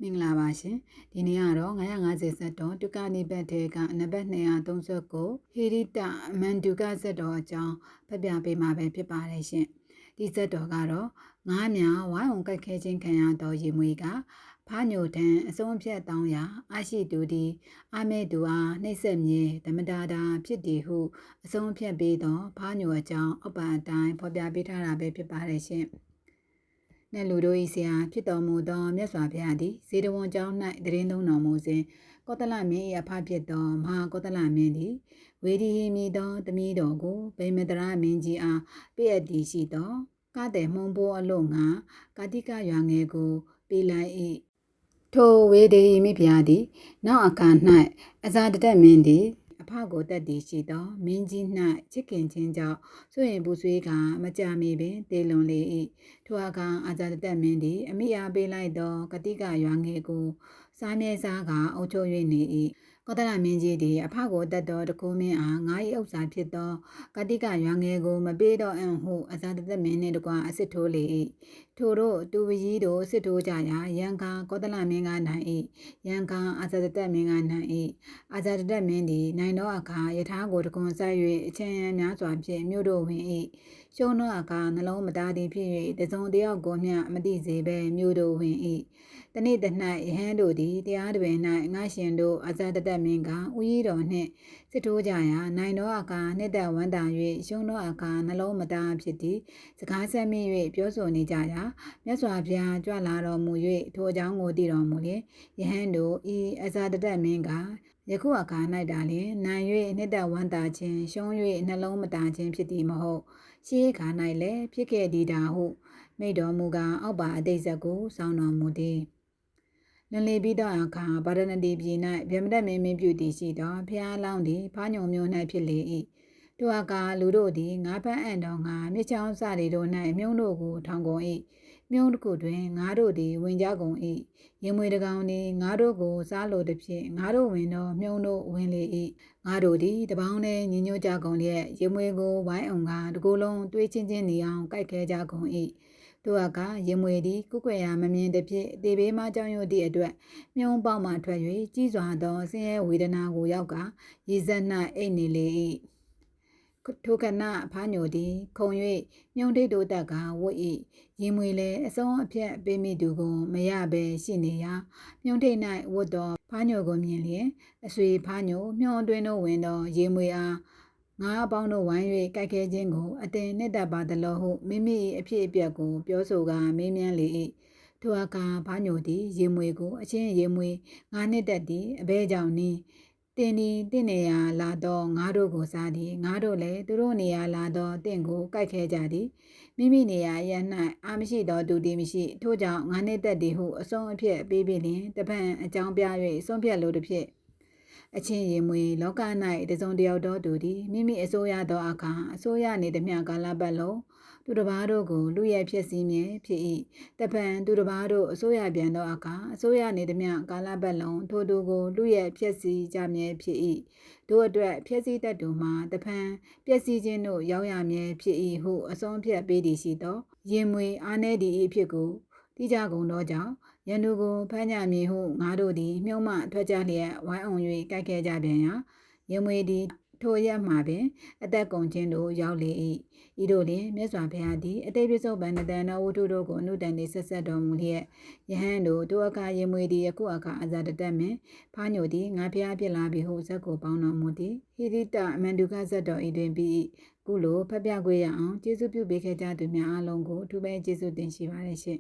မင်္ဂလာပါရှင်ဒီနေ့ကတော့950ဇက်တော်တုကနိဘတ်ထဲကနံပါတ်239ဟိရိတမန္တုကဇက်တော်အကြောင်းဖတ်ပြပေးမှာပဲဖြစ်ပါတယ်ရှင်ဒီဇက်တော်ကတော့ငါးမြဝိုင်းအောင်ကြိုက်ခဲခြင်းခံရသောရေမွေကဖားညိုတန်အစုံအဖြတ်တောင်းရာအရှိတူဒီအမဲတူအားနှိမ့်ဆက်မြေဓမ္မတာတာဖြစ်တည်ဟုအစုံအဖြတ်ပေးသောဖားညိုအကြောင်းအပအတိုင်းဖော်ပြပေးထားတာပဲဖြစ်ပါတယ်ရှင်နဲ့လူတို့ဤဆရာဖြစ်တော်မူသောမြတ်စွာဘုရားသည်ဇေတဝန်ကျောင်း၌တရင်သုံးတော်မူစဉ်ကောသလမင်း၏အဖဖြစ်သောမဟာကောသလမင်းသည်ဝေဒီဟိမီသောတမီးတော်ကိုဗိမဒရမင်းကြီးအားပေးအပ်သည်ရှိသောကတဲ့မှုံပိုးအလို့ငါကာတိကရွာငယ်ကိုပေးလိုက်၏ထိုဝေဒီဟိမိဖျားသည်နောက်အခါ၌အဇာတတက်မင်းသည်အဖကိုတက်သည်ရှိသောမင်းကြီး၌ချစ်ခင်ခြင်းကြောင့်ဆိုရင်ပူဆွေးကမကြမီပင်တေလွန်လေ၏ထိုအခါအာဇာတတက်မင်းသည်အမိအားပေးလိုက်သောကတိကရွာငယ်ကိုစားမြဲစားကအုပ်ချုပ်၍နေ၏ကောသလမင်းကြီးသည်အဖကိုတက်သောတကူမင်းအားငါ၏ဥစ္စာဖြစ်သောကတိကရွာငယ်ကိုမပေးတော့အံ့ဟုအာဇာတတက်မင်းနှင့်တကွအစစ်ထိုးလေ၏ထိုတို့သူပကြီးတို့စစ်ထိုးကြရာရန်ကာကောသလမင်းကနိုင်၏ရန်ကာအာဇာတတက်မင်းကနိုင်၏အာဇာတတက်မင်းသည်နိုင်သောအခါယထာကိုတကွန်ဆက်၍အချင်းရန်များစွာဖြင့်မြို့တို့ဝင်၏ရှုံးသောအခါနှလုံးမသားသည်ဖြစ်၍တစုံတယောက်ကိုမျှမသိစေဘဲမြို့တို့ဝင်၏တနေ့တ၌ယဟန်တို့သည်တရားတွင်၌ငါရှင်တို့အာဇာတတက်မင်းကဦးကြီးတော်နှင့်စစ်ထိုးကြရာနိုင်သောအခါနှစ်သက်ဝမ်းသာ၍ရှုံးသောအခါနှလုံးမသားဖြစ်သည်စကားဆက်မိ၍ပြောဆိုနေကြရာမြတ်စွာဘုရားကြွလာတော်မူ၍ထိုအကြောင်းကိုသိတော်မူလျင်ယဟန်တို့ဤအာဇာတတက်မင်းကယခုအခါ၌တာလျင်နိုင်၍နှစ်သက်ဝမ်းသာခြင်းရှုံး၍နှလုံးမသားခြင်းဖြစ်သည်မဟုတ်ရှေးခါ၌လည်းဖြစ်ခဲ့သည်တာဟုမိတော်မူကားအောက်ပါအတိတ်ဇက်ကိုစောင်းတော်မူသည်လွန်လေပြီးသောအခါဗာရဏတိပြည်၌ဗြဟ္မဏမင်းပြုသည်ရှိသောဖျားလောင်းသည်ဖားညုံမျိုး၌ဖြစ်လေ၏ထိုအခါလူတို့သည်ငါးဖန်းအံ့တော်ငါမြစ်ချောင်းစသည်တို့၌မြုံတို့ကိုထောင်ကုန်၏မြုံတစ်ခုတွင်ငါတို့သည်ဝင်ကြကုန်၏ရင်မွေတကောင်သည်ငါတို့ကိုစားလိုသည်ဖြင့်ငါတို့ဝင်သောမြုံတို့ဝင်လေ၏ငါတို့သည်တပေါင်းနှင့်ညညွတ်ကြကုန်လျက်ရင်မွေကိုဝိုင်းအောင်ကတကိုယ်လုံးတွေးချင်းချင်းနေအောင်ကြိုက်ခဲကြကုန်၏တို့အခါရင်မွေသည်ကုကွယ်ရာမမြင်သည်ဖြင့်တေဘေးမှကြောင်းရွသည့်အတွက်မြုံပေါက်မှထွက်၍ကြီးစွာသောဆင်းရဲဝေဒနာကိုရောက်ကရည်စက်၌အိတ်နေလေ၏ထိုခဏဖားညိုသည်ခုံ၍မြုံထိတ်တို့တက်ကဝတ်၏ရင်မွေလည်းအစုံအဖြတ်ပေးမိသူကိုမရဘဲရှိနေရာမြုံထိတ်၌ဝတ်သောဖားညိုကိုမြင်လျင်အဆွေဖားညိုမြုံအတွင်းတို့ဝင်သောရင်မွေအားငါအပေါင်းတို့ဝိုင်း၍ကြိုက်ခဲခြင်းကိုအတင်နှစ်သက်ပါသလောဟုမိမိအဖြစ်အပျက်ကိုပြောဆိုကာမေးမြန်းလေ၏ထိုအခါဖားညိုသည်ရင်မွေကိုအချင်းရင်မွေငါနှစ်သက်သည်အဘဲကြောင့်နည်းတင်ဒီတင့်နေရာလာသောငါတို့ကိုစားသည်ငါတို့လည်းသူတို့နေရာလာသောတင့်ကိုကြိုက်ခဲကြသည်မိမိနေရာရ၌အာမရှိသောသူတည်မရှိထို့ကြောင့်ငါနှစ်သက်သည်ဟုအဆုံးအဖြစ်ပေးပြီးလျင်တပံအကြောင်းပြ၍ဆုံးဖြတ်လိုသည်ဖြင့်အချင်းရင်မွေလောက၌တစုံတယောက်သောသူသည်မိမိအစိုးရသောအခါအစိုးရနေသည်မြကာလပတ်လုံးသူတစ်ပါးတို့ကိုလူရဲဖြစ်စည်းမြဲဖြစ်၏တပံသူတစ်ပါးတို့အစိုးရပြန်သောအခါအစိုးရနေသည်မြကာလပတ်လုံးထိုသူကိုလူရဲဖြစ်စည်းကြမြဲဖြစ်၏တို့အတွက်ဖြစ်စည်းတတ်သူမှာတပံပျက်စီးခြင်းတို့ရောက်ရမြဲဖြစ်၏ဟုအဆုံးဖြတ်ပေးသည်ရှိသောရင်မွေအားနည်းသည့်အဖြစ်ကိုတိကြကုန်သောကြောင့်ရန်သူကိုဖမ်းကြမည်ဟုငါတို့သည်မြုံမှထွက်ကြလျက်ဝိုင်းအောင်၍ကြိုက်ခဲ့ကြပြန်ရာရင်မွေသည်ထိုရက်မှပင်အသက်ကုန်ခြင်းတို့ရောက်လေ၏ဤတို့လျင်မြတ်စွာဘုရားသည်အတိတ်ပြစ္ဆုတ်ပန်တန်သောဝတ္ထုတို့ကိုအနုတန်နှင့်ဆက်ဆက်တော်မူလျက်ယဟန်တို့ထိုအခါရင်မွေသည်ယခုအခါအဇာတတက်မင်ဖားညိုသည်ငါဘုရားဖြစ်လာပြီဟုဇက်ကိုပေါင်းတော်မူသည်ဟိရိတအမန္တုကဇက်တော်ဤတွင်ပြီးကုလိုဖတ်ပြခွေရအောင်ကျေးဇူးပြုပေးခဲ့ကြသူများအားလုံးကိုအထူးပဲကျေးဇူးတင်ရှိပါတယ်ရှင်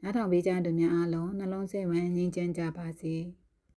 နားထောင်ပေးကြသူများအားလုံးနှလုံးစိတ်ဝမ်းငြိမ်းချမ်းကြပါစေ